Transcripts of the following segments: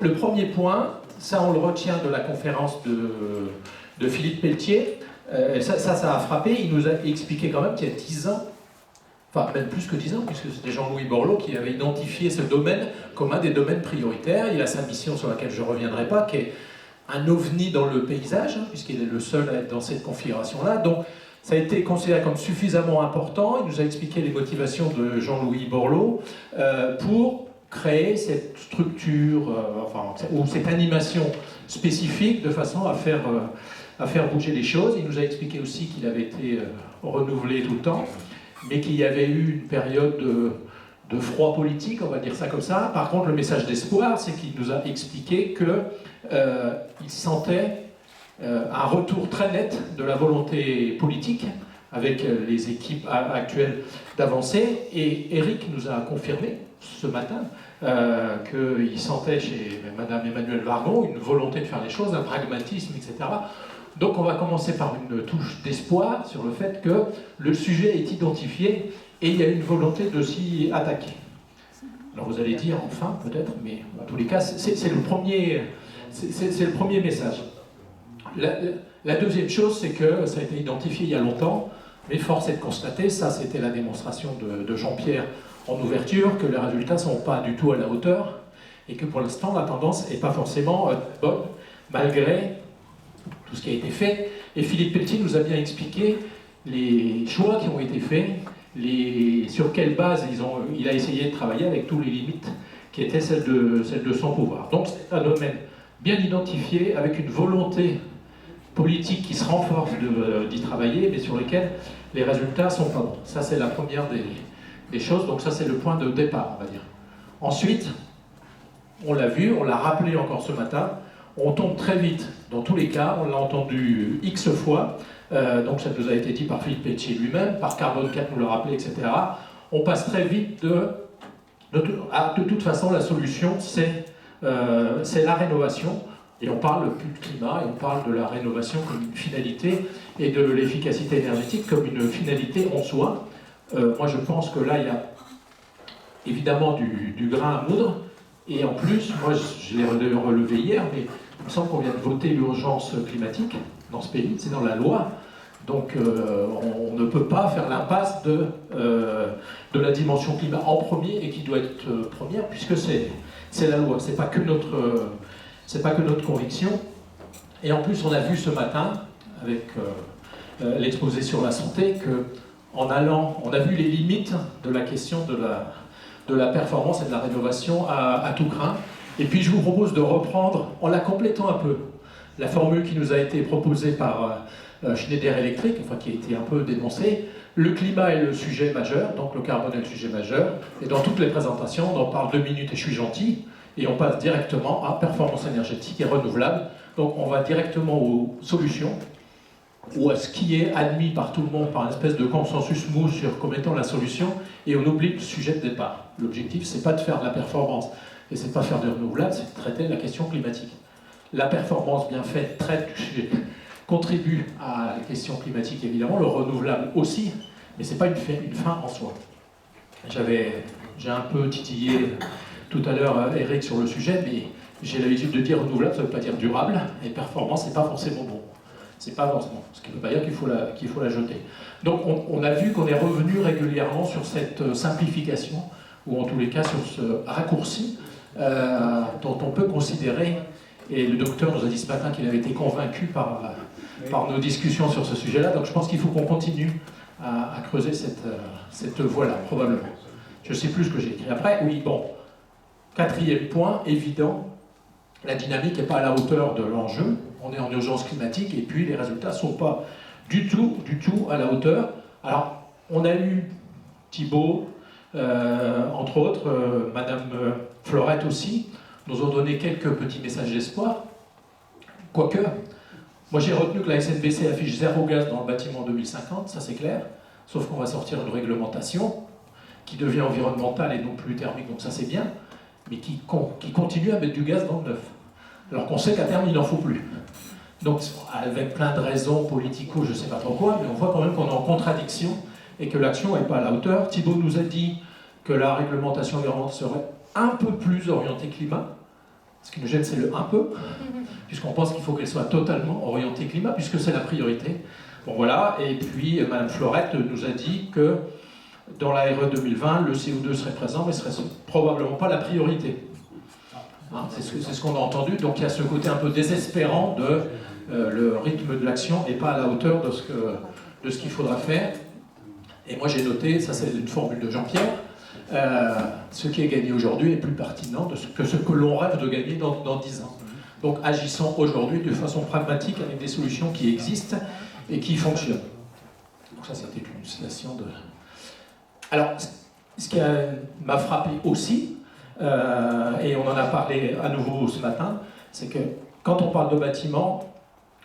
Le premier point, ça on le retient de la conférence de Philippe Pelletier, ça a frappé, il nous a expliqué quand même qu'il y a 10 ans, enfin même plus que 10 ans, puisque c'était Jean-Louis Borloo qui avait identifié ce domaine comme un des domaines prioritaires. Il a sa mission sur laquelle je ne reviendrai pas, qui est un ovni dans le paysage, puisqu'il est le seul à être dans cette configuration-là. Donc ça a été considéré comme suffisamment important. Il nous a expliqué les motivations de Jean-Louis Borloo pour créer cette structure, ou cette animation spécifique de façon à faire bouger les choses. Il nous a expliqué aussi qu'il avait été renouvelé tout le temps, mais qu'il y avait eu une période de froid politique, on va dire ça comme ça. Par contre, le message d'espoir, c'est qu'il nous a expliqué qu'il sentait un retour très net de la volonté politique avec les équipes actuelles d'avancer. Et Eric nous a confirmé ce matin qu'il sentait chez Madame Emmanuelle Wargon une volonté de faire les choses, un pragmatisme, etc. Donc on va commencer par une touche d'espoir sur le fait que le sujet est identifié et il y a une volonté de s'y attaquer. Alors vous allez dire, enfin, peut-être, mais en tous les cas, c'est le premier message. La deuxième chose, c'est que ça a été identifié il y a longtemps, mais force est de constater, ça c'était la démonstration de Jean-Pierre en ouverture, que les résultats ne sont pas du tout à la hauteur, et que pour l'instant la tendance n'est pas forcément bonne, malgré tout ce qui a été fait. Et Philippe Pelletier nous a bien expliqué les choix qui ont été faits, sur quelle base il a essayé de travailler avec toutes les limites qui étaient celles de son pouvoir. Donc c'est un domaine bien identifié, avec une volonté politique qui se renforce d'y travailler, mais sur lesquels les résultats ne sont pas bons. Ça c'est la première des choses, donc ça c'est le point de départ, on va dire. Ensuite, on l'a vu, on l'a rappelé encore ce matin, on tombe très vite, dans tous les cas, on l'a entendu X fois, donc ça nous a été dit par Philippe Pelletier lui-même, par Carbone 4 nous l'a rappelé, etc. On passe très vite de toute façon, la solution, c'est la rénovation, et on parle plus de climat, et on parle de la rénovation comme une finalité, et de l'efficacité énergétique comme une finalité en soi. Moi je pense que là, il y a évidemment du grain à moudre, et en plus, moi je l'ai relevé hier, mais il me semble qu'on vient de voter l'urgence climatique dans ce pays, c'est dans la loi, donc on ne peut pas faire l'impasse de la dimension climat en premier, et qui doit être première, puisque c'est la loi, c'est pas que notre conviction. Et en plus, on a vu ce matin, avec l'exposé sur la santé, on a vu les limites de la question de la performance et de la rénovation à tout crin. Et puis je vous propose de reprendre, en la complétant un peu, la formule qui nous a été proposée par Schneider Electric, enfin qui a été un peu dénoncée. Le climat est le sujet majeur, donc le carbone est le sujet majeur. Et dans toutes les présentations, on en parle 2 minutes et je suis gentil, et on passe directement à performance énergétique et renouvelable. Donc on va directement aux solutions, ou à ce qui est admis par tout le monde par une espèce de consensus mou comme étant la solution, et on oublie le sujet de départ. L'objectif, c'est pas de faire de la performance, et c'est pas faire de renouvelable, c'est de traiter la question climatique. La performance bien faite contribue à la question climatique évidemment, le renouvelable aussi, mais c'est pas une fin en soi. J'ai un peu titillé tout à l'heure Eric sur le sujet, mais j'ai l'habitude de dire renouvelable, ça ne veut pas dire durable, et performance, c'est pas forcément bon. C'est pas forcément, ce qui ne veut pas dire qu'il faut la jeter. Donc on a vu qu'on est revenu régulièrement sur cette simplification, ou en tous les cas sur ce raccourci, dont on peut considérer, et le docteur nous a dit ce matin qu'il avait été convaincu par nos discussions sur ce sujet-là, donc je pense qu'il faut qu'on continue à creuser cette voie-là, probablement. Je ne sais plus ce que j'ai écrit après. Oui, bon, 4e point, évident, la dynamique n'est pas à la hauteur de l'enjeu, on est en urgence climatique, et puis les résultats ne sont pas du tout à la hauteur. Alors, on a eu Thibault, entre autres, Madame Florette aussi, nous ont donné quelques petits messages d'espoir, quoique, moi j'ai retenu que la SNBC affiche 0 gaz dans le bâtiment en 2050, ça c'est clair, sauf qu'on va sortir une réglementation qui devient environnementale et non plus thermique, donc ça c'est bien, mais qui continue à mettre du gaz dans le neuf, alors qu'on sait qu'à terme il n'en faut plus. Donc avec plein de raisons politico, je ne sais pas trop quoi, mais on voit quand même qu'on est en contradiction et que l'action n'est pas à la hauteur. Thibault nous a dit que la réglementation environnementale serait un peu plus orientée climat. Ce qui nous gêne, c'est le un peu, puisqu'on pense qu'il faut qu'elle soit totalement orientée climat, puisque c'est la priorité. Bon voilà, et puis Madame Florette nous a dit que dans la RE 2020, le CO2 serait présent, mais ce serait probablement pas la priorité. Hein, c'est ce qu'on a entendu, donc il y a ce côté un peu désespérant de le rythme de l'action n'est pas à la hauteur de ce qu'il faudra faire. Et moi j'ai noté, ça c'est une formule de Jean-Pierre, ce qui est gagné aujourd'hui est plus pertinent que ce que l'on rêve de gagner dans 10 ans. Donc agissons aujourd'hui de façon pragmatique avec des solutions qui existent et qui fonctionnent. Donc ça c'était une citation de... Alors, ce qui m'a frappé aussi, et on en a parlé à nouveau ce matin, c'est que quand on parle de bâtiments,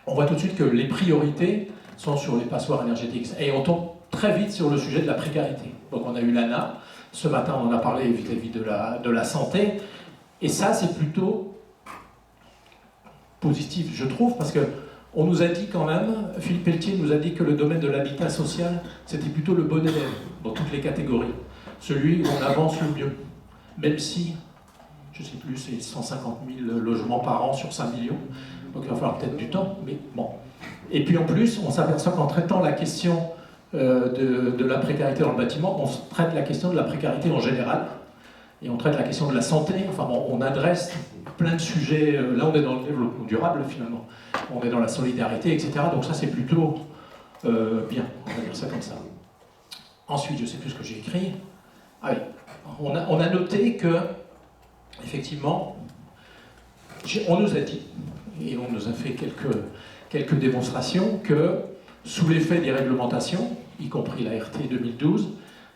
on voit tout de suite que les priorités sont sur les passoires énergétiques. Et on tombe très vite sur le sujet de la précarité. Donc on a eu l'ANA, ce matin on en a parlé vis-à-vis de la santé, et ça c'est plutôt positif, je trouve, parce que on nous a dit quand même, Philippe Pelletier nous a dit que le domaine de l'habitat social, c'était plutôt le bon élève dans toutes les catégories. Celui où on avance le mieux. Même si, je ne sais plus, c'est 150 000 logements par an sur 5 millions. Donc il va falloir peut-être du temps, mais bon. Et puis en plus, on s'aperçoit qu'en traitant la question de la précarité dans le bâtiment, on traite la question de la précarité en général. Et on traite la question de la santé. Enfin bon, on adresse plein de sujets. Là, on est dans le développement durable, finalement. On est dans la solidarité, etc. Donc ça, c'est plutôt bien. On va dire ça comme ça. Ensuite, je ne sais plus ce que j'ai écrit. Ah oui. On a noté que, effectivement, on nous a dit, et on nous a fait quelques démonstrations, que sous l'effet des réglementations, y compris la RT 2012,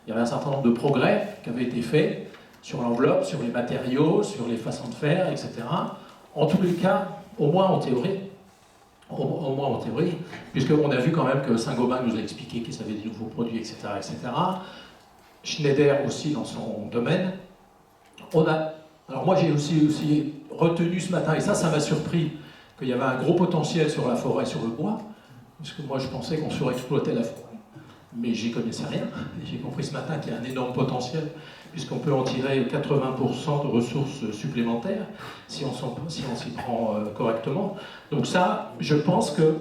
il y avait un certain nombre de progrès qui avaient été faits sur l'enveloppe, sur les matériaux, sur les façons de faire, etc. En tous les cas, au moins en théorie, puisqu'on a vu quand même que Saint-Gobain nous a expliqué qu'ils avaient des nouveaux produits, etc., etc. Schneider aussi dans son domaine. Alors moi j'ai aussi retenu ce matin, et ça m'a surpris, qu'il y avait un gros potentiel sur la forêt, sur le bois, parce que moi je pensais qu'on surexploitait la forêt. Mais j'y connaissais rien. J'ai compris ce matin qu'il y a un énorme potentiel, puisqu'on peut en tirer 80% de ressources supplémentaires, si on s'y prend correctement. Donc ça, je pense que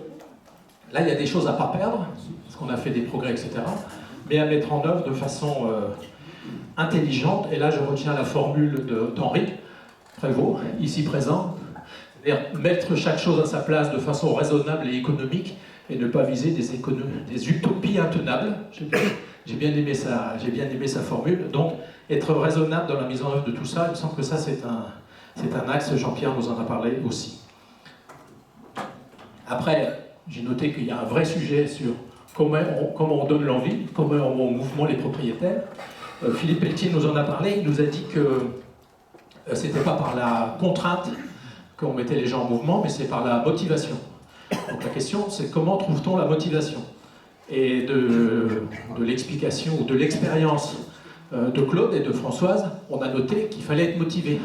là, il y a des choses à ne pas perdre, parce qu'on a fait des progrès, etc., mais à mettre en œuvre de façon intelligente. Et là, je retiens la formule d'Henri Prévost, ici présent, c'est-à-dire mettre chaque chose à sa place de façon raisonnable et économique, et ne pas viser des utopies intenables. J'ai bien aimé sa formule. Donc, être raisonnable dans la mise en œuvre de tout ça, il me semble que ça, c'est un axe, Jean-Pierre nous en a parlé aussi. Après, j'ai noté qu'il y a un vrai sujet sur comment on donne l'envie, comment on met en mouvement les propriétaires. Philippe Pelletier nous en a parlé, il nous a dit que c'était pas par la contrainte qu'on mettait les gens en mouvement, mais c'est par la motivation. Donc la question, c'est comment trouve-t-on la motivation? Et de l'explication ou de l'expérience de Claude et de Françoise, on a noté qu'il fallait être motivé.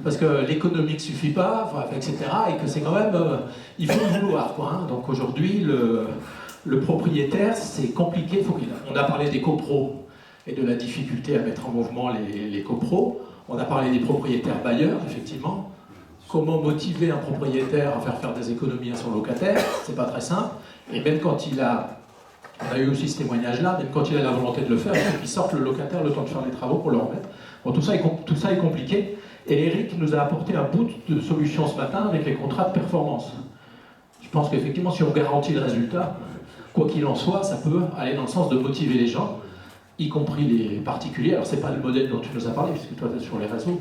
Parce que l'économique ne suffit pas, enfin, etc. Et que c'est quand même... il faut le vouloir, quoi. Hein. Donc aujourd'hui, le propriétaire, c'est compliqué. On a parlé des copros et de la difficulté à mettre en mouvement les copros. On a parlé des propriétaires bailleurs, effectivement. Comment motiver un propriétaire à faire des économies à son locataire? C'est pas très simple. Et même quand on a eu aussi ce témoignage-là, même quand il a la volonté de le faire, il faut qu'il sorte le locataire le temps de faire les travaux pour le remettre. Bon, tout ça est compliqué. Et Eric nous a apporté un bout de solution ce matin avec les contrats de performance. Je pense qu'effectivement, si on garantit le résultat, quoi qu'il en soit, ça peut aller dans le sens de motiver les gens, y compris les particuliers. Alors, c'est pas le modèle dont tu nous as parlé, puisque toi, tu es sur les réseaux,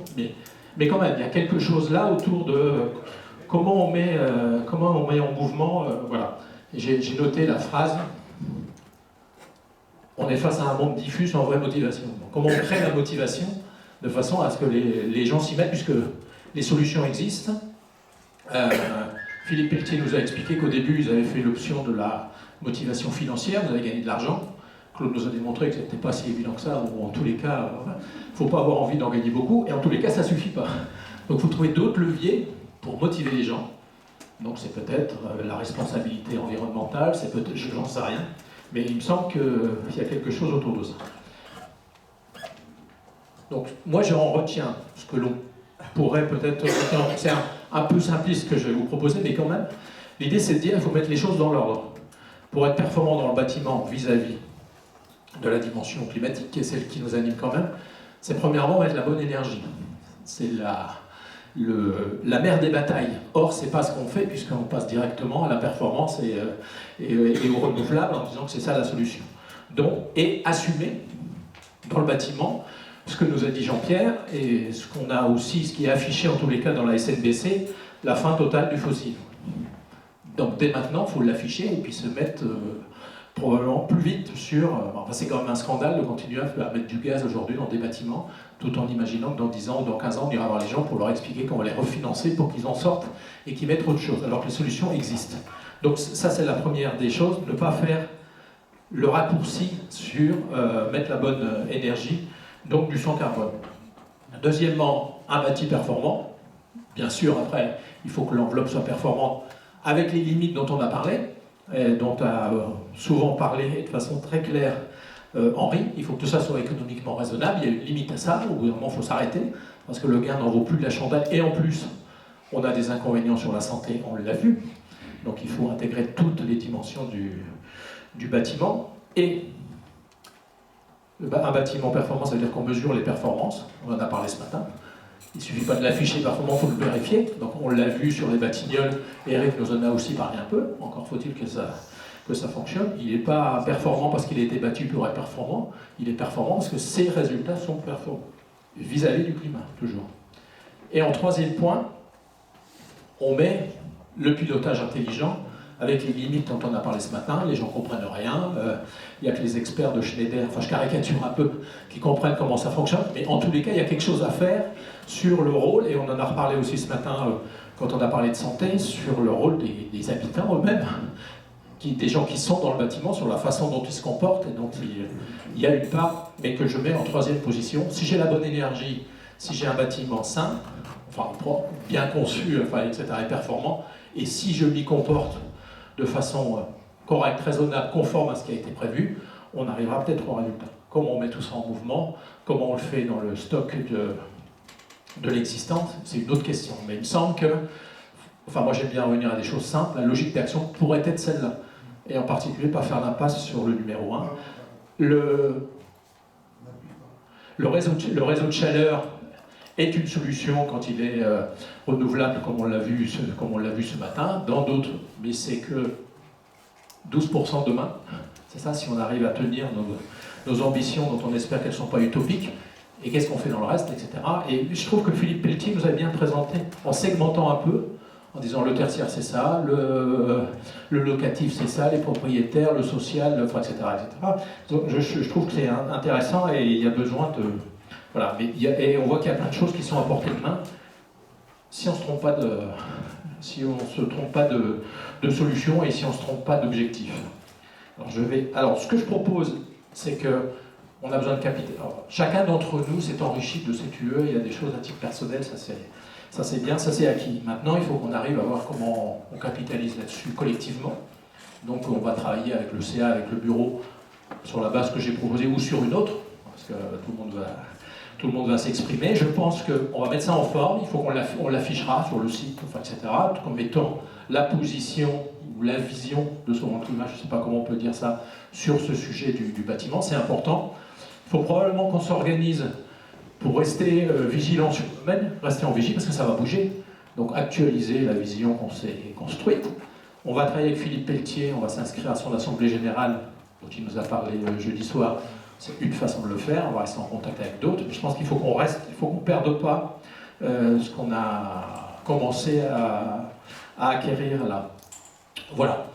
mais quand même, il y a quelque chose là autour de comment on met en mouvement. Voilà. J'ai noté la phrase « On est face à un monde diffus sans vraie motivation ». Comment on crée la motivation de façon à ce que les gens s'y mettent, puisque les solutions existent. Philippe Pelletier nous a expliqué qu'au début, ils avaient fait l'option de la motivation financière, vous avez gagné de l'argent. Claude nous a démontré que ce n'était pas si évident que ça, ou en tous les cas, il ne faut pas avoir envie d'en gagner beaucoup, et en tous les cas, ça ne suffit pas. Donc il faut trouver d'autres leviers pour motiver les gens. Donc c'est peut-être la responsabilité environnementale, c'est peut-être, j'en sais rien, mais il me semble qu'il y a quelque chose autour de ça. Donc moi, je en retiens ce que l'on pourrait peut-être... C'est un peu simpliste ce que je vais vous proposer, mais quand même, l'idée c'est de dire qu'il faut mettre les choses dans l'ordre. Pour être performant dans le bâtiment vis-à-vis de la dimension climatique, qui est celle qui nous anime quand même, c'est premièrement mettre la bonne énergie. C'est la mère des batailles. Or, c'est pas ce qu'on fait, puisqu'on passe directement à la performance et au renouvelable en disant que c'est ça la solution. Donc, et assumer dans le bâtiment ce que nous a dit Jean-Pierre et ce qu'on a aussi, ce qui est affiché en tous les cas dans la SNBC, la fin totale du fossile. Donc dès maintenant, il faut l'afficher et puis se mettre probablement plus vite sur... enfin, c'est quand même un scandale de continuer à mettre du gaz aujourd'hui dans des bâtiments, tout en imaginant que dans 10 ans ou dans 15 ans, on ira voir les gens pour leur expliquer qu'on va les refinancer pour qu'ils en sortent et qu'ils mettent autre chose, alors que les solutions existent. Donc ça, c'est la première des choses, ne pas faire le raccourci sur mettre la bonne énergie, donc du sans carbone. Deuxièmement, un bâti performant. Bien sûr, après, il faut que l'enveloppe soit performante avec les limites dont on a parlé, dont a souvent parlé et de façon très claire Henri. Il faut que tout ça soit économiquement raisonnable. Il y a une limite à ça. Au bout d'un moment, il faut s'arrêter, parce que le gain n'en vaut plus de la chandelle. Et en plus, on a des inconvénients sur la santé, on l'a vu. Donc il faut intégrer toutes les dimensions du bâtiment. Et un bâtiment performant, ça veut dire qu'on mesure les performances. On en a parlé ce matin. Il ne suffit pas de l'afficher performant, il faut le vérifier. Donc on l'a vu sur les Batignolles, Eric nous en a aussi parlé un peu. Encore faut-il que ça fonctionne. Il n'est pas performant parce qu'il a été battu pour être performant. Il est performant parce que ses résultats sont performants. Vis-à-vis du climat, toujours. Et en troisième point, on met le pilotage intelligent avec les limites dont on a parlé ce matin. Les gens ne comprennent rien. Il n'y a que les experts de Schneider, enfin je caricature un peu, qui comprennent comment ça fonctionne. Mais en tous les cas, il y a quelque chose à faire sur le rôle, et on en a reparlé aussi ce matin quand on a parlé de santé, sur le rôle des habitants eux-mêmes, des gens qui sont dans le bâtiment, sur la façon dont ils se comportent, et dont il y a une part, mais que je mets en troisième position. Si j'ai la bonne énergie, si j'ai un bâtiment sain, enfin bien conçu, enfin, etc., et performant, et si je m'y comporte de façon correcte, raisonnable, conforme à ce qui a été prévu, on arrivera peut-être au résultat. Comment on met tout ça en mouvement, comment on le fait dans le stock de l'existence, c'est une autre question. Mais il me semble que, enfin moi j'aime bien revenir à des choses simples, la logique d'action pourrait être celle-là. Et en particulier pas faire l'impasse sur le numéro 1. Le réseau de chaleur est une solution quand il est renouvelable, comme on l'a vu ce matin, dans d'autres, mais c'est que 12% demain. C'est ça, si on arrive à tenir nos ambitions dont on espère qu'elles ne sont pas utopiques, et qu'est-ce qu'on fait dans le reste, etc. Et je trouve que Philippe Pelletier nous a bien présenté, en segmentant un peu, en disant le tertiaire c'est ça, le locatif c'est ça, les propriétaires, le social, etc. Donc je trouve que c'est intéressant et il y a besoin de... Voilà, mais et on voit qu'il y a plein de choses qui sont à portée de main si on ne se trompe pas de solution et si on ne se trompe pas d'objectif. Alors ce que je propose, c'est que on a besoin de capital. Alors, chacun d'entre nous s'est enrichi de cette UE, il y a des choses à titre personnel, ça c'est bien, ça c'est acquis. Maintenant, il faut qu'on arrive à voir comment on capitalise là-dessus collectivement. Donc on va travailler avec le CA, avec le bureau, sur la base que j'ai proposée ou sur une autre, parce que tout le monde va s'exprimer. Je pense qu'on va mettre ça en forme, il faut qu'on l'affichera sur le site, enfin, etc., tout en mettant la position ou la vision de Sauvons le climat, je ne sais pas comment on peut dire ça, sur ce sujet du bâtiment, c'est important. Il faut probablement qu'on s'organise pour rester vigilant sur le domaine, rester en vigie parce que ça va bouger. Donc actualiser la vision qu'on s'est construite. On va travailler avec Philippe Pelletier, on va s'inscrire à son assemblée générale dont il nous a parlé jeudi soir. C'est une façon de le faire, on va rester en contact avec d'autres. Je pense qu'il faut qu'on reste, il faut qu'on ne perde pas ce qu'on a commencé à acquérir là. Voilà.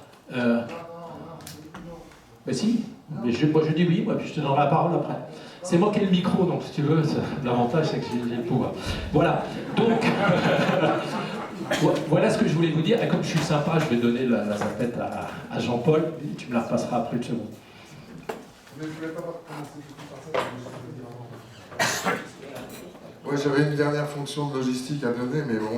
Mais si, mais moi je dis oui, moi, puis je te donnerai la parole après. C'est moi qui ai le micro, donc si tu veux, l'avantage c'est que j'ai le pouvoir. Voilà, donc, voilà ce que je voulais vous dire. Et comme je suis sympa, je vais donner la zapette à Jean-Paul, et tu me la repasseras après une seconde. Mais je voulais pas commencer tout par ça. Ouais, j'avais une dernière fonction de logistique à donner, mais bon.